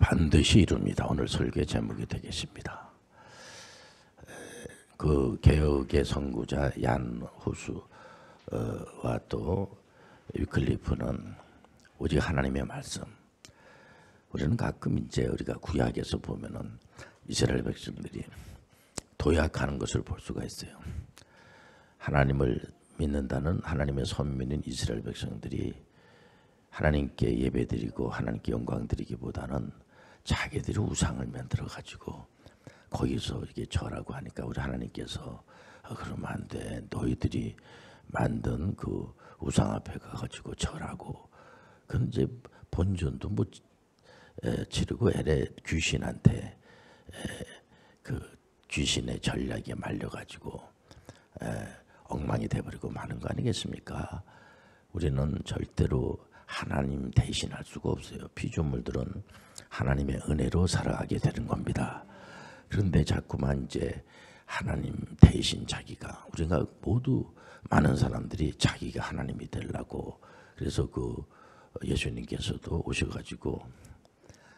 반드시 이룹니다. 오늘 설교 제목이 되겠습니다. 그 개혁의 선구자 얀 후스와 또 위클리프는 오직 하나님의 말씀. 우리는 가끔 이제 우리가 구약에서 보면은 이스라엘 백성들이 도약하는 것을 볼 수가 있어요. 하나님을 믿는다는 하나님의 선민인 이스라엘 백성들이 하나님께 예배드리고 하나님께 영광 드리기보다는 자기들이 우상을 만들어 가지고 거기서 이게 절하고 하니까 우리 하나님께서 그러면 안 돼. 너희들이 만든 그 우상 앞에 가가지고 절하고 그건 이제 본전도 못 치르고 엘의 귀신한테 그 귀신의 전략에 말려가지고 엉망이 돼버리고 마는 거 아니겠습니까? 우리는 절대로 하나님 대신할 수가 없어요. 피조물들은 하나님의 은혜로 살아가게 되는 겁니다. 그런데 자꾸만 이제 하나님 대신 자기가 우리가 모두 많은 사람들이 자기가 하나님이 되려고 그래서 그 예수님께서도 오셔가지고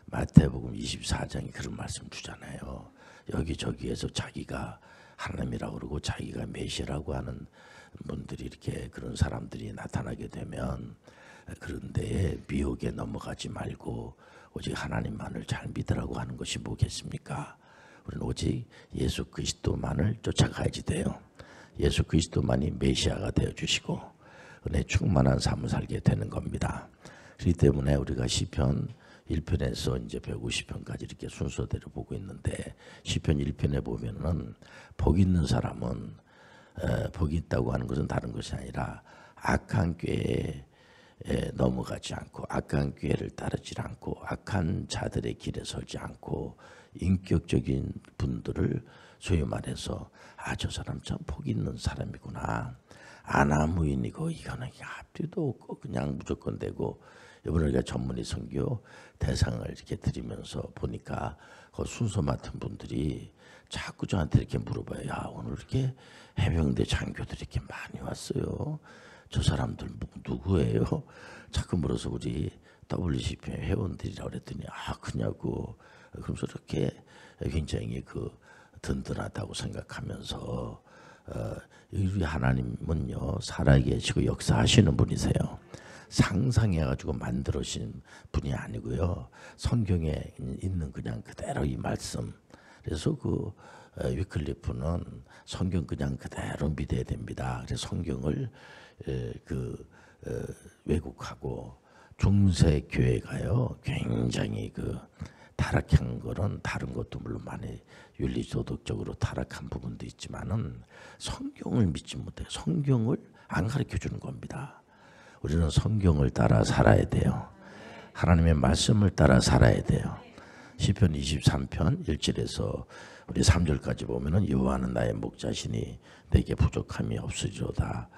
마태복음 24장에 그런 말씀 주잖아요. 여기저기에서 자기가 하나님이라고 그러고 자기가 메시아라고 하는 분들이 이렇게 그런 사람들이 나타나게 되면 그런데 미혹에 넘어가지 말고 오직 하나님만을 잘 믿으라고 하는 것이 뭐겠습니까? 우리는 오직 예수 그리스도만을 쫓아가야지 돼요. 예수 그리스도만이 메시아가 되어주시고 은혜 충만한 삶을 살게 되는 겁니다. 그렇기 때문에 우리가 시편 1편에서 이제 150편까지 이렇게 순서대로 보고 있는데 시편 1편에 보면은 복 있는 사람은 복이 있다고 하는 것은 다른 것이 아니라 악한 꾀에 넘어가지 않고 악한 꾀를 따르지 않고 악한 자들의 길에 설지 않고 인격적인 분들을 소위 말해서 저 사람 참 복 있는 사람이구나. 아나무인이고 이거는 앞뒤도 없고 그냥 무조건 되고 이번에 우리가 전문의 선교 대상을 이렇게 드리면서 보니까 그 순서 맡은 분들이 자꾸 저한테 이렇게 물어봐요. 야 오늘 이렇게 해병대 장교들이 이렇게 많이 왔어요. 저 사람들 누구예요? 자꾸 물어서 우리 WCP 회원들이라고 그랬더니 그냐고 그러면서 이렇게 굉장히 그 든든하다고 생각하면서 우리 하나님은요 살아계시고 역사하시는 분이세요. 상상해가지고 만들어진 분이 아니고요. 성경에 있는 그냥 그대로 이 말씀. 그래서 그 위클리프는 성경 그냥 그대로 믿어야 됩니다. 그래서 성경을 왜곡하고 중세 교회가요 굉장히 그 타락한 거는 다른 것도 물론 많이 윤리도덕적으로 타락한 부분도 있지만은 성경을 믿지 못해요. 성경을 안 가르쳐 주는 겁니다. 우리는 성경을 따라 살아야 돼요. 하나님의 말씀을 따라 살아야 돼요. 시편 23편 1절에서 우리 3절까지 보면은 여호와는 나의 목자시니 내게 부족함이 없으리로다.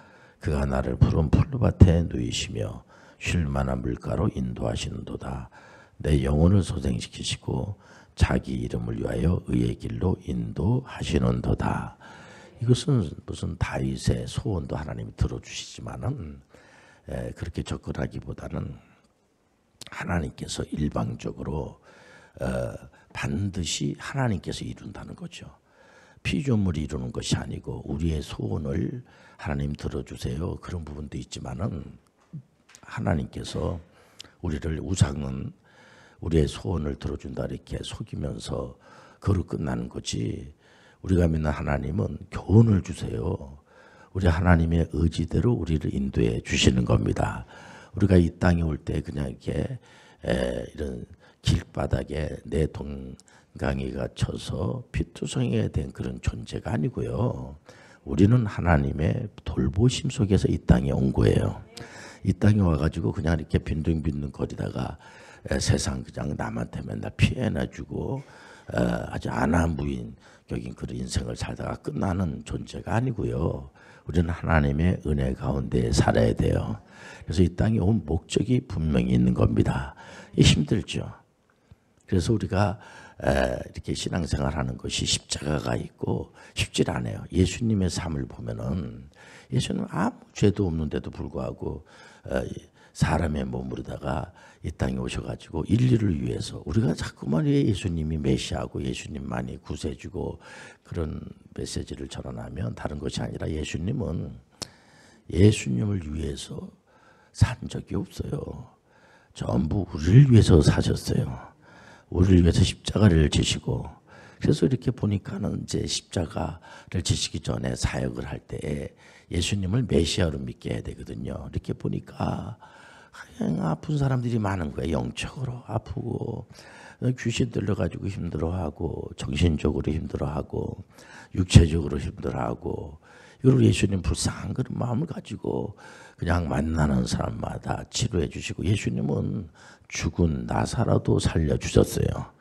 그가 나를 푸른 풀밭에 누이시며 쉴 만한 물가로 인도하시는도다. 내 영혼을 소생시키시고 자기 이름을 위하여 의의 길로 인도하시는도다. 이것은 무슨 다윗의 소원도 하나님이 들어주시지만은 그렇게 접근하기보다는 하나님께서 일방적으로 반드시 하나님께서 이룬다는 거죠. 피조물이 이루는 것이 아니고 우리의 소원을 하나님 들어주세요. 그런 부분도 있지만은 하나님께서 우리를 우상은 우리의 소원을 들어준다 이렇게 속이면서 그로 끝나는 거지. 우리가 믿는 하나님은 교훈을 주세요. 우리 하나님의 의지대로 우리를 인도해 주시는 겁니다. 우리가 이 땅에 올 때 그냥 이렇게 이런 길바닥에 내 동강이가 쳐서 피투성이가 된 그런 존재가 아니고요. 우리는 하나님의 돌보심 속에서 이 땅에 온 거예요. 이 땅에 와가지고 그냥 이렇게 빈둥빈둥 거리다가 세상 그냥 남한테 맨날 피해놔주고 아주 아나무인격인 그런 인생을 살다가 끝나는 존재가 아니고요. 우리는 하나님의 은혜 가운데 살아야 돼요. 그래서 이 땅에 온 목적이 분명히 있는 겁니다. 힘들죠. 그래서 우리가 이렇게 신앙생활하는 것이 십자가가 있고 쉽지 않아요. 예수님의 삶을 보면은 예수는 아무 죄도 없는데도 불구하고 사람의 몸으로다가 이 땅에 오셔가지고 인류를 위해서 우리가 자꾸만 왜 예수님이 메시아고 예수님만이 구세주고 그런 메시지를 전환하면 다른 것이 아니라 예수님을 위해서 산 적이 없어요. 전부 우리를 위해서 사셨어요. 우리를 위해서 십자가를 지시고 그래서 이렇게 보니까는 이제 십자가를 지시기 전에 사역을 할 때 예수님을 메시아로 믿게 해야 되거든요. 이렇게 보니까 그냥 아픈 사람들이 많은 거예요. 영적으로 아프고 귀신 들려가지고 힘들어하고 정신적으로 힘들어하고 육체적으로 힘들어하고 이걸 예수님 불쌍한 그런 마음을 가지고 그냥 만나는 사람마다 치료해 주시고 예수님은 죽은 나사로도 살려주셨어요.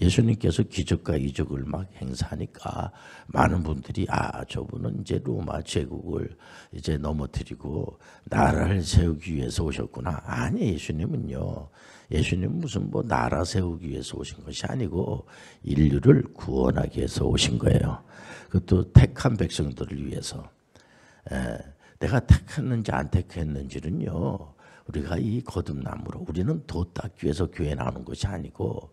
예수님께서 기적과 이적을 막 행사하니까 많은 분들이 저분은 이제 로마 제국을 이제 넘어뜨리고 나라를 세우기 위해서 오셨구나. 아니 예수님은요. 예수님은 무슨 뭐 나라 세우기 위해서 오신 것이 아니고 인류를 구원하기 위해서 오신 거예요. 그것도 택한 백성들을 위해서. 내가 택했는지 안 택했는지는요. 우리가 이 거듭남으로 우리는 도 닦기 위해서 교회 나오는 것이 아니고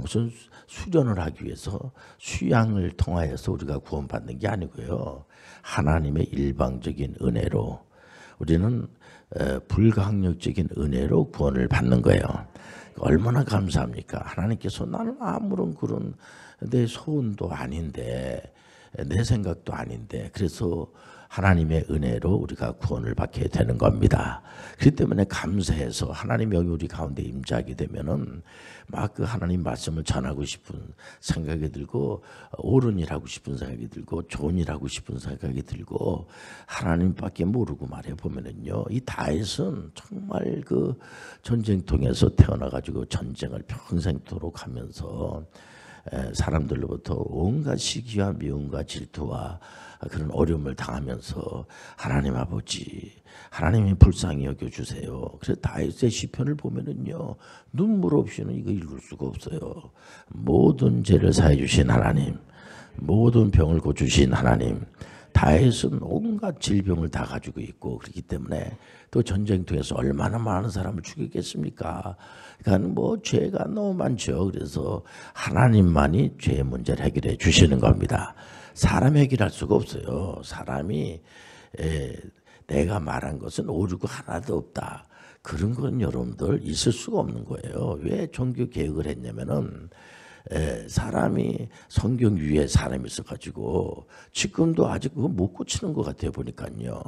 무슨 수련을 하기 위해서 수양을 통하여서 우리가 구원받는 게 아니고요. 하나님의 일방적인 은혜로 우리는 불가항력적인 은혜로 구원을 받는 거예요. 얼마나 감사합니까? 하나님께서 나는 아무런 그런 내 소원도 아닌데 내 생각도 아닌데 그래서 하나님의 은혜로 우리가 구원을 받게 되는 겁니다. 그렇기 때문에 감사해서 하나님 여기 우리 가운데 임재하게 되면은 막 그 하나님 말씀을 전하고 싶은 생각이 들고 옳은 일 하고 싶은 생각이 들고 좋은 일 하고 싶은 생각이 들고 하나님밖에 모르고 말해 보면은요 이 다윗은 정말 그 전쟁통에서 태어나가지고 전쟁을 평생토록 하면서 사람들로부터 온갖 시기와 미움과 질투와 그런 어려움을 당하면서 하나님 아버지 하나님이 불쌍히 여겨주세요. 그래서 다윗의 시편을 보면은요 눈물 없이는 이거 읽을 수가 없어요. 모든 죄를 사해 주신 하나님, 모든 병을 고주신 하나님. 다윗은 온갖 질병을 다 가지고 있고 그렇기 때문에 또 전쟁통에서 얼마나 많은 사람을 죽이겠습니까? 그러니까 뭐 죄가 너무 많죠. 그래서 하나님만이 죄의 문제를 해결해 주시는 겁니다. 사람이 해결할 수가 없어요. 사람이 내가 말한 것은 오류가 하나도 없다. 그런 건 여러분들 있을 수가 없는 거예요. 왜 종교 개혁을 했냐면은 사람이 성경 위에 사람이 있어가지고 지금도 아직 그거 못 고치는 것 같아요. 보니까요.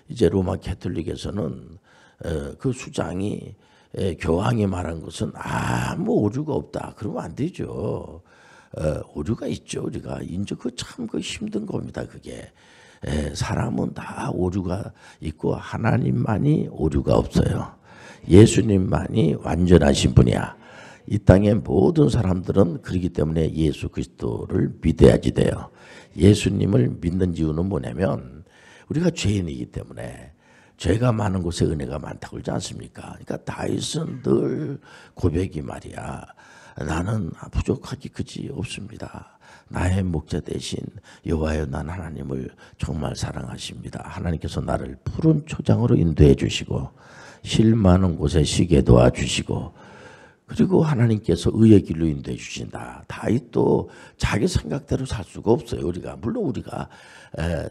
이제 로마 캐톨릭에서는 그 수장이 교황이 말한 것은 아무 오류가 없다. 그러면 안 되죠. 오류가 있죠. 우리가 이제 그 참 그 힘든 겁니다. 그게 사람은 다 오류가 있고 하나님만이 오류가 없어요. 예수님만이 완전하신 분이야. 이 땅의 모든 사람들은 그렇기 때문에 예수 그리스도를 믿어야지 돼요. 예수님을 믿는 이유는 뭐냐면 우리가 죄인이기 때문에 죄가 많은 곳에 은혜가 많다고 그러지 않습니까? 그러니까 다윗은 늘 고백이 말이야. 나는 부족하기 그지 없습니다. 나의 목자 대신 여호와여 난 하나님을 정말 사랑하십니다. 하나님께서 나를 푸른 초장으로 인도해 주시고 실 많은 곳에 쉬게 도와주시고 그리고 하나님께서 의의 길로 인도해 주신다. 다윗도 자기 생각대로 살 수가 없어요. 우리가 물론 우리가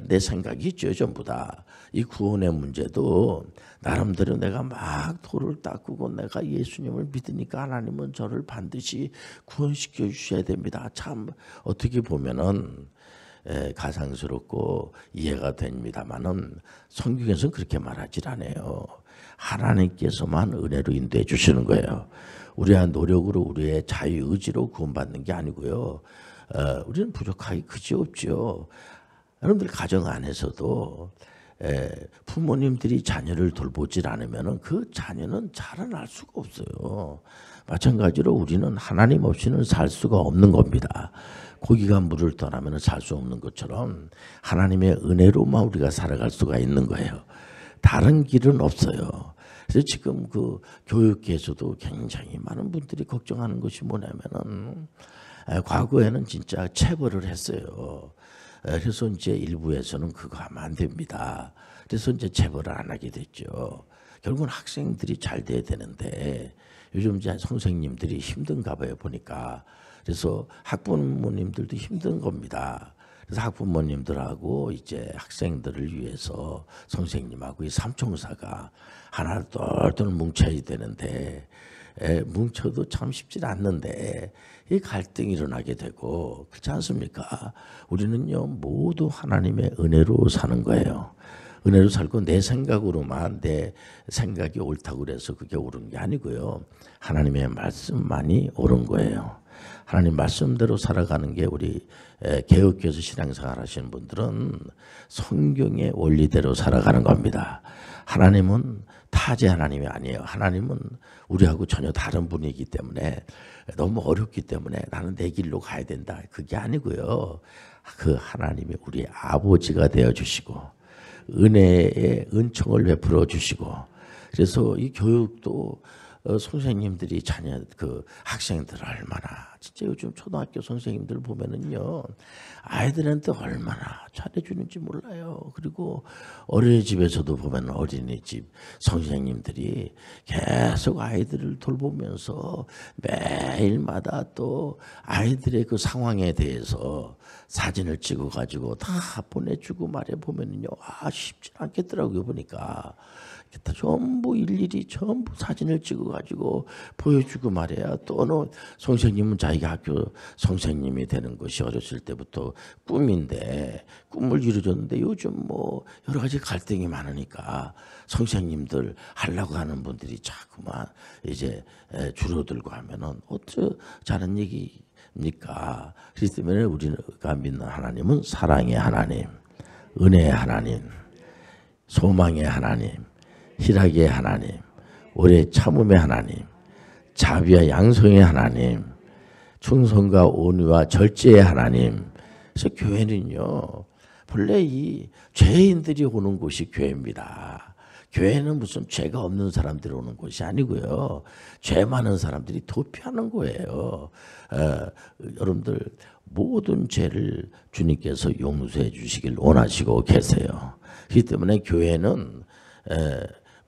내 생각이 있죠. 전부 다. 이 구원의 문제도 나름대로 내가 막 돌을 닦고 내가 예수님을 믿으니까 하나님은 저를 반드시 구원시켜 주셔야 됩니다. 참 어떻게 보면은 가상스럽고 이해가 됩니다만은 성경에서는 그렇게 말하지 않아요. 하나님께서만 은혜로 인도해 주시는 거예요. 우리의 노력으로 우리의 자유의지로 구원받는 게 아니고요. 우리는 부족하기 그지없죠. 여러분들 가정 안에서도 부모님들이 자녀를 돌보질 않으면 그 자녀는 자라날 수가 없어요. 마찬가지로 우리는 하나님 없이는 살 수가 없는 겁니다. 고기가 물을 떠나면 살 수 없는 것처럼 하나님의 은혜로만 우리가 살아갈 수가 있는 거예요. 다른 길은 없어요. 그래서 지금 그 교육계에서도 굉장히 많은 분들이 걱정하는 것이 뭐냐면은 과거에는 진짜 체벌을 했어요. 그래서 이제 일부에서는 그거 하면 안 됩니다. 그래서 이제 체벌을 안 하게 됐죠. 결국은 학생들이 잘 돼야 되는데 요즘 이제 선생님들이 힘든가 봐요 보니까. 그래서 학부모님들도 힘든 겁니다. 그래서 학부모님들하고 이제 학생들을 위해서 선생님하고 이 삼총사가 하나로 똘똘 뭉쳐야 되는데 뭉쳐도 참 쉽지 않는데 이 갈등이 일어나게 되고 그렇지 않습니까? 우리는요 모두 하나님의 은혜로 사는 거예요. 은혜로 살고 내 생각으로만 내 생각이 옳다고 그래서 그게 옳은 게 아니고요. 하나님의 말씀만이 옳은 거예요. 하나님 말씀대로 살아가는 게 우리 개혁교회에서 신앙생활 하시는 분들은 성경의 원리대로 살아가는 겁니다. 하나님은 타제 하나님이 아니에요. 하나님은 우리하고 전혀 다른 분이기 때문에 너무 어렵기 때문에 나는 내 길로 가야 된다. 그게 아니고요. 그 하나님이 우리 아버지가 되어주시고 은혜의 은총을 베풀어 주시고 그래서 이 교육도 선생님들이 자녀 그 학생들 얼마나 진짜 요즘 초등학교 선생님들 보면은요 아이들한테 얼마나 잘해주는지 몰라요. 그리고 어린이집에서도 보면 어린이집 선생님들이 계속 아이들을 돌보면서 매일마다 또 아이들의 그 상황에 대해서 사진을 찍어 가지고 다 보내주고 말해 보면은요 쉽지 않겠더라고요. 보니까 전부 일일이 전부 사진을 찍어가지고 보여주고 말이야. 또 어느 선생님은 자기가 학교 선생님이 되는 것이 어렸을 때부터 꿈인데 꿈을 이루었는데 요즘 뭐 여러 가지 갈등이 많으니까 선생님들 하려고 하는 분들이 자꾸만 이제 줄어들고 하면은 어쩌자는 얘기입니까? 그렇기 때문에 우리가 믿는 하나님은 사랑의 하나님, 은혜의 하나님, 소망의 하나님, 희락의 하나님, 오래 참음의 하나님, 자비와 양성의 하나님, 충성과 온유와 절제의 하나님. 그래서 교회는요 본래 이 죄인들이 오는 곳이 교회입니다. 교회는 무슨 죄가 없는 사람들이 오는 곳이 아니고요. 죄 많은 사람들이 도피하는 거예요. 여러분들 모든 죄를 주님께서 용서해 주시길 원하시고 계세요. 그렇기 때문에 교회는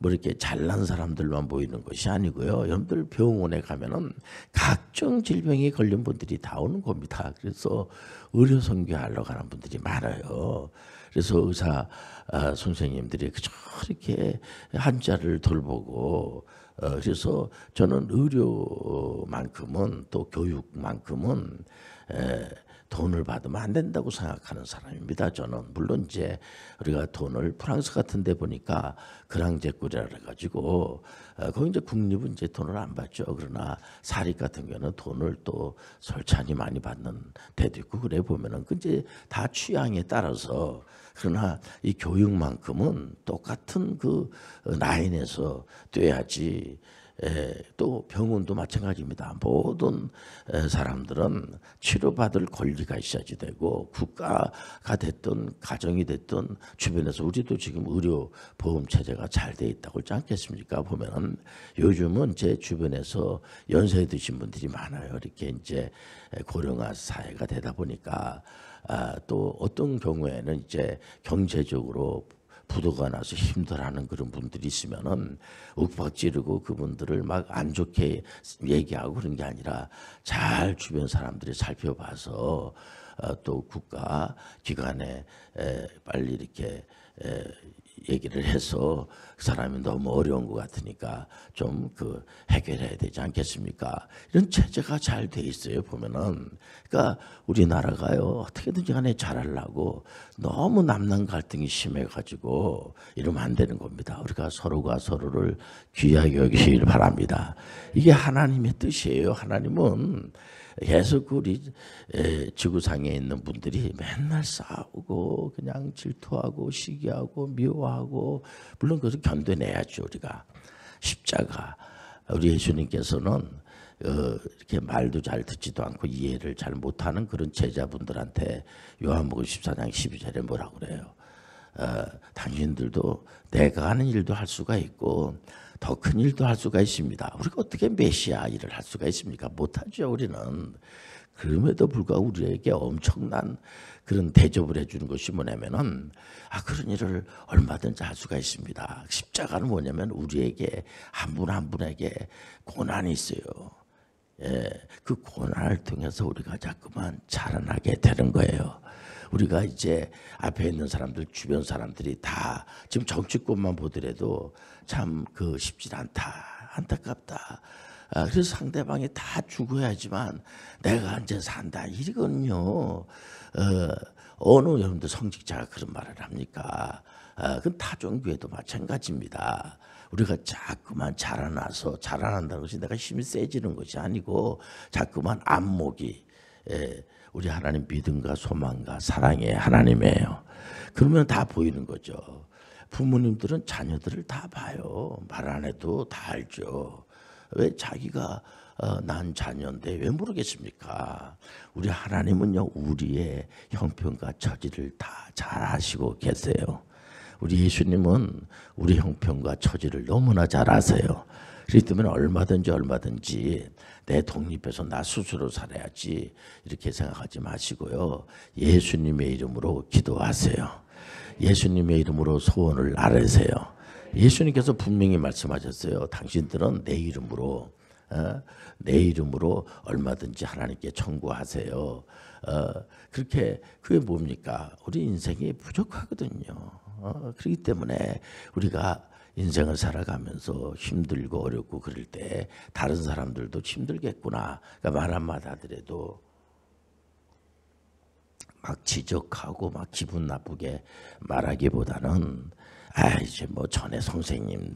뭐 이렇게 잘난 사람들만 모이는 것이 아니고요. 여러분들 병원에 가면은 각종 질병에 걸린 분들이 다 오는 겁니다. 그래서 의료 선교하러 가는 분들이 많아요. 그래서 의사 선생님들이 저렇게 환자를 돌보고 그래서 저는 의료만큼은 또 교육만큼은 돈을 받으면 안 된다고 생각하는 사람입니다. 저는 물론 이제 우리가 돈을 프랑스 같은 데 보니까 그랑제꿀이라 그래가지고 거기 이제 국립은 이제 돈을 안 받죠. 그러나 사립 같은 경우는 돈을 또 솔찬히 많이 받는 데도 있고 그래 보면은 그 이제 다 취향에 따라서 그러나 이 교육만큼은 똑같은 그 라인에서 돼야지. 또 병원도 마찬가지입니다. 모든 사람들은 치료받을 권리가 있어야지 되고 국가가 됐든 가정이 됐든 주변에서 우리도 지금 의료 보험 체제가 잘 돼 있다고 그러지 않겠습니까? 보면은 요즘은 제 주변에서 연세 드신 분들이 많아요. 이렇게 이제 고령화 사회가 되다 보니까 또 어떤 경우에는 이제 경제적으로 부도가 나서 힘들어하는 그런 분들이 있으면은 윽박지르고 그분들을 막 안 좋게 얘기하고 그런 게 아니라 잘 주변 사람들이 살펴봐서 또 국가 기관에 빨리 이렇게 얘기를 해서 그 사람이 너무 어려운 것 같으니까 좀 그 해결해야 되지 않겠습니까? 이런 체제가 잘 돼 있어요 보면은. 그러니까 우리나라가요 어떻게든지 간에 잘하려고 너무 남남 갈등이 심해가지고 이러면 안 되는 겁니다. 우리가 서로가 서로를 귀하게 여기시길 바랍니다. 이게 하나님의 뜻이에요. 하나님은 계속 우리 지구상에 있는 분들이 맨날 싸우고 그냥 질투하고 시기하고 미워하고 물론 그것을 견뎌내야죠. 우리가 십자가 우리 예수님께서는 이렇게 말도 잘 듣지도 않고 이해를 잘 못하는 그런 제자분들한테 요한복음 14장 12절에 뭐라고 그래요? 당신들도 내가 하는 일도 할 수가 있고 더 큰 일도 할 수가 있습니다. 우리가 어떻게 메시아 일을 할 수가 있습니까? 못하죠 우리는. 그럼에도 불구하고 우리에게 엄청난 그런 대접을 해주는 것이 뭐냐면은 그런 일을 얼마든지 할 수가 있습니다. 십자가는 뭐냐면 우리에게 한 분 한 분에게 고난이 있어요. 예, 그 고난을 통해서 우리가 자꾸만 자라나게 되는 거예요. 우리가 이제 앞에 있는 사람들, 주변 사람들이 다 지금 정치권만 보더라도 참 쉽지 않다, 안타깝다. 그래서 상대방이 다 죽어야지만 내가 이제 산다. 이거는요. 어느 여러분들 성직자가 그런 말을 합니까? 그 타종교회도 마찬가지입니다. 우리가 자꾸만 자라난다는 것이 내가 힘이 세지는 것이 아니고 자꾸만 안목이 우리 하나님 믿음과 소망과 사랑의 하나님이에요. 그러면 다 보이는 거죠. 부모님들은 자녀들을 다 봐요. 말 안 해도 다 알죠. 왜 자기가 난 자녀인데 왜 모르겠습니까? 우리 하나님은요 우리의 형편과 처지를 다 잘 아시고 계세요. 우리 예수님은 우리 형편과 처지를 너무나 잘 아세요. 그렇기 때문에 얼마든지 내 독립해서 나 스스로 살아야지 이렇게 생각하지 마시고요. 예수님의 이름으로 기도하세요. 예수님의 이름으로 소원을 아뢰세요. 예수님께서 분명히 말씀하셨어요. 당신들은 내 이름으로 얼마든지 하나님께 청구하세요. 그렇게 그게 뭡니까? 우리 인생이 부족하거든요. 그렇기 때문에 우리가 인생을 살아가면서 힘들고 어렵고 그럴 때 다른 사람들도 힘들겠구나. 그러니까 말 한마디 하더라도 막 지적하고 막 기분 나쁘게 말하기보다는 이제 뭐 전에 선생님이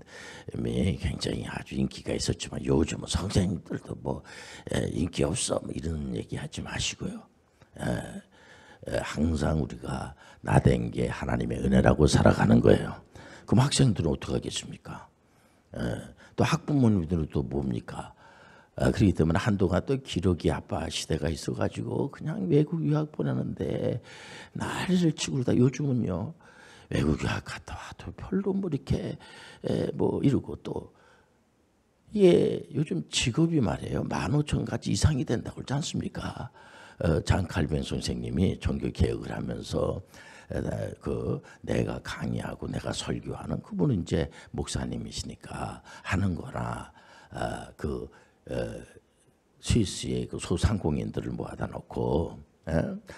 굉장히 아주 인기가 있었지만 요즘은 선생님들도 뭐 인기 없어 뭐 이런 얘기 하지 마시고요. 항상 우리가 나된 게 하나님의 은혜라고 살아가는 거예요. 그럼 학생들은 어떻게 하겠습니까? 또 학부모님들은 또 뭡니까? 그렇기 때문에 한동안 또 기러기 아빠 시대가 있어가지고 그냥 외국 유학 보내는데 난리를 치고 그러다 요즘은요 외국 유학 갔다 와도 별로 뭐 이렇게 뭐 이러고 또 이게 요즘 직업이 말이에요 15,000가지 이상이 된다고 그러지 않습니까? 장 칼빈 선생님이 종교 개혁을 하면서 내가 강의하고 내가 설교하는 그분은 이제 목사님이시니까 하는 거나 스위스의 그 소상공인들을 모아다 놓고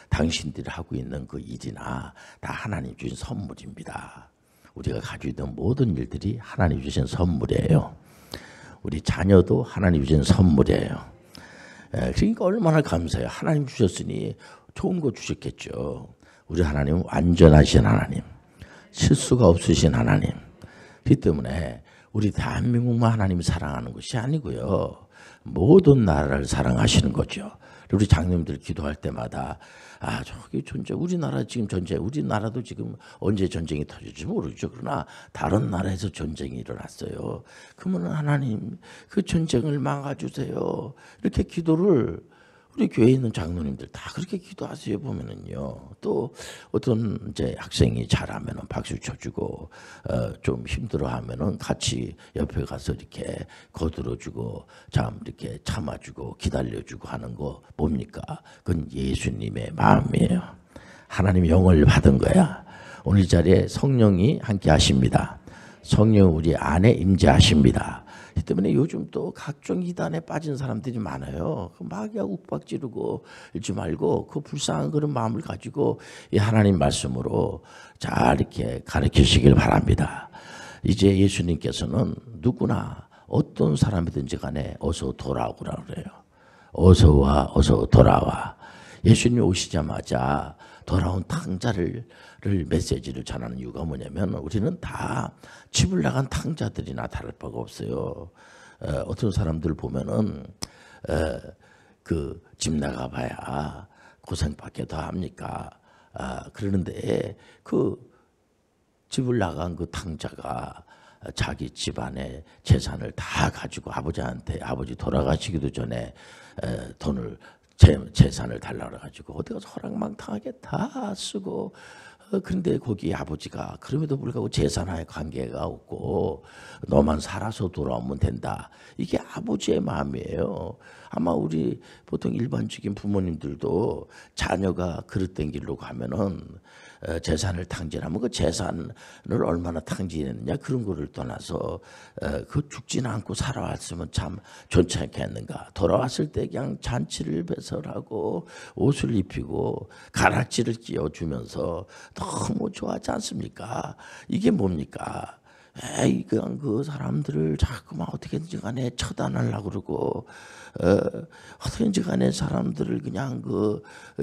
당신들이 하고 있는 그 일이나 다 하나님 주신 선물입니다. 우리가 가지고 있는 모든 일들이 하나님 주신 선물이에요. 우리 자녀도 하나님 주신 선물이에요. 그러니까 얼마나 감사해요. 하나님 주셨으니 좋은 거 주셨겠죠. 우리 하나님은 완전하신 하나님, 실수가 없으신 하나님. 그렇기 때문에 우리 대한민국만 하나님이 사랑하는 것이 아니고요. 모든 나라를 사랑하시는 거죠. 우리 장로님들 기도할 때마다 저기 전쟁 우리나라 지금 전쟁 우리나라도 지금 언제 전쟁이 터질지 모르죠. 그러나 다른 나라에서 전쟁이 일어났어요. 그러면 하나님 그 전쟁을 막아주세요. 이렇게 기도를 우리 교회에 있는 장로님들 다 그렇게 기도하세요. 보면은요. 또 어떤 이제 학생이 잘하면은 박수 쳐주고 좀 힘들어하면은 같이 옆에 가서 이렇게 거들어주고 이렇게 참아주고 기다려주고 하는 거 뭡니까? 그건 예수님의 마음이에요. 하나님 영을 받은 거야. 오늘 이 자리에 성령이 함께 하십니다. 성령 우리 안에 임재하십니다. 이 때문에 요즘 또 각종 이단에 빠진 사람들이 많아요. 마귀하고 욱박지르고 읽지 말고 그 불쌍한 그런 마음을 가지고 이 하나님 말씀으로 잘 이렇게 가르치시길 바랍니다. 이제 예수님께서는 누구나 어떤 사람이든지 간에 어서 돌아오라 그래요. 어서 와, 어서 돌아와. 예수님이 오시자마자 돌아온 탕자를 메시지를 전하는 이유가 뭐냐면 우리는 다 집을 나간 탕자들이나 다를 바가 없어요. 어떤 사람들 보면은 그 집 나가봐야 고생밖에 더 합니까? 그러는데 그 집을 나간 그 탕자가 자기 집안의 재산을 다 가지고 아버지 돌아가시기도 전에 돈을 재산을 달라고 해가지고 어디 가서 허락망탕하게 다 쓰고 그런데 거기 아버지가 그럼에도 불구하고 재산와의 관계가 없고 너만 살아서 돌아오면 된다. 이게 아버지의 마음이에요. 아마 우리 보통 일반적인 부모님들도 자녀가 그릇된 길로 가면은 재산을 탕진하면 그 재산을 얼마나 탕진했느냐 그런 거를 떠나서 그 죽지는 않고 살아왔으면 참 좋지 않겠는가. 돌아왔을 때 그냥 잔치를 배설하고 옷을 입히고 가락지를 끼워주면서 너무 좋아하지 않습니까? 이게 뭡니까? 에이, 그냥 그 사람들을 자꾸만 어떻게든지 간에 처단하려고 그러고, 어떻게든지 간에 사람들을 그냥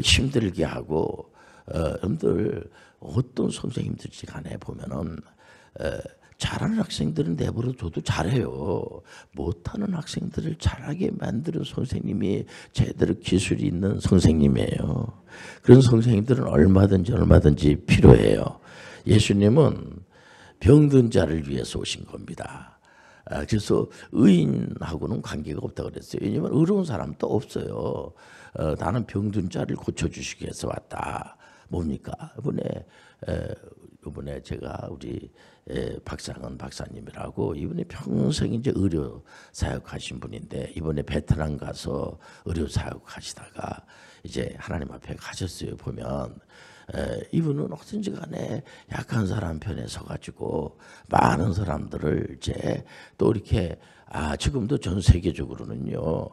힘들게 하고, 여러분들, 어떤 선생님들이 간에 보면은, 잘하는 학생들은 내버려 둬도 잘해요. 못하는 학생들을 잘하게 만드는 선생님이 제대로 기술이 있는 선생님이에요. 그런 선생님들은 얼마든지 필요해요. 예수님은 병든 자를 위해서 오신 겁니다. 그래서 의인하고는 관계가 없다고 그랬어요. 왜냐하면 의로운 사람도 없어요. 나는 병든 자를 고쳐주시기 위해서 왔다. 뭡니까? 이번에 제가 우리 박상은 박사님이라고 이분이 평생 이제 의료 사역하신 분인데 이번에 베트남 가서 의료 사역하시다가 이제 하나님 앞에 가셨어요. 보면 이분은 어떤지 간에 약한 사람 편에 서가지고 많은 사람들을 이제 또 이렇게 지금도 전 세계적으로는요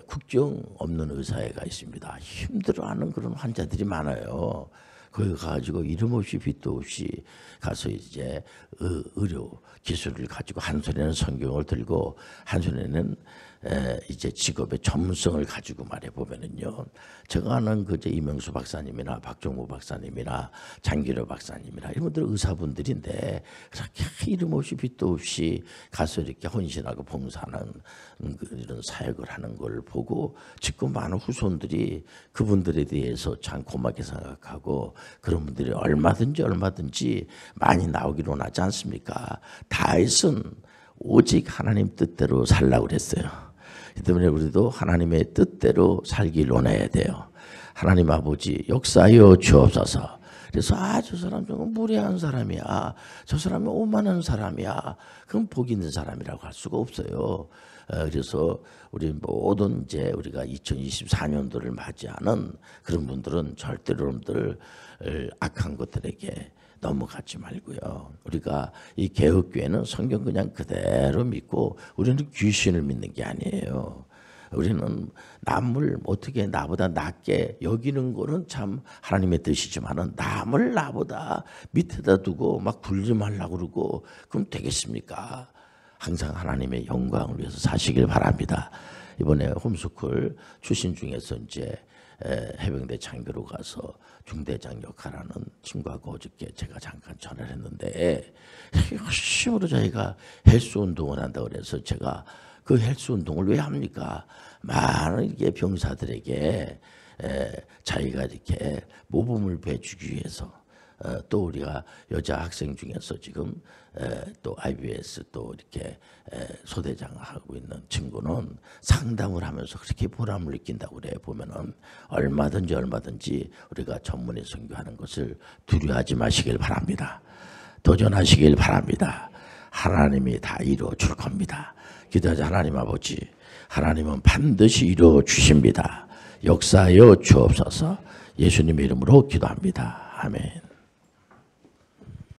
국경 없는 의사회가 있습니다. 힘들어하는 그런 환자들이 많아요. 거기 가가지고 이름 없이 빚도 없이 가서 이제 의료 기술을 가지고 한 손에는 성경을 들고 한 손에는 이제 직업의 전문성을 가지고 말해 보면은요. 제가 아는 그제 이명수 박사님이나 박종무 박사님이나 장기려 박사님이나 이분들 의사분들인데 그렇게 이름 없이 빚도 없이 가서 이렇게 헌신하고 봉사하는 이런 사역을 하는 걸 보고 지금 많은 후손들이 그분들에 대해서 참 고맙게 생각하고 그런 분들이 얼마든지 많이 나오기로 하지 않습니까? 다윗은 오직 하나님 뜻대로 살라고 그랬어요. 그 때문에 우리도 하나님의 뜻대로 살길 원해야 돼요. 하나님 아버지 역사하여 주옵소서. 그래서 저 사람 좀 무례한 사람이야. 저 사람이 오만한 사람이야. 그럼 복 있는 사람이라고 할 수가 없어요. 그래서 우리 모든 이제 우리가 2024년도를 맞이하는 그런 분들은 절대로 여러분들 악한 것들에게 넘어가지 말고요. 우리가 이 개혁교회는 성경 그냥 그대로 믿고 우리는 귀신을 믿는 게 아니에요. 우리는 남을 어떻게 나보다 낫게 여기는 거는 참 하나님의 뜻이지만은 남을 나보다 밑에다 두고 막 군림하려고 그러고 그럼 되겠습니까? 항상 하나님의 영광을 위해서 사시길 바랍니다. 이번에 홈스쿨 출신 중에서 이제 해병대 장교로 가서 중대장 역할하는 친구하고 어저께 제가 잠깐 전화를 했는데 열심으로 저희가 헬스 운동을 한다고 그래서 제가 그 헬스 운동을 왜 합니까? 많은 이게 병사들에게 자기가 이렇게 모범을 배주기 위해서 또 우리가 여자 학생 중에서 지금 또 IBS 또 이렇게 소대장 하고 있는 친구는 상담을 하면서 그렇게 보람을 느낀다고 그래. 보면은 얼마든지 우리가 전문의 선교하는 것을 두려워하지 마시길 바랍니다. 도전하시길 바랍니다. 하나님이 다 이루어 줄 겁니다. 기도하자. 하나님 아버지, 하나님은 반드시 이루어 주십니다. 역사하여 주옵소서. 예수님의 이름으로 기도합니다. 아멘.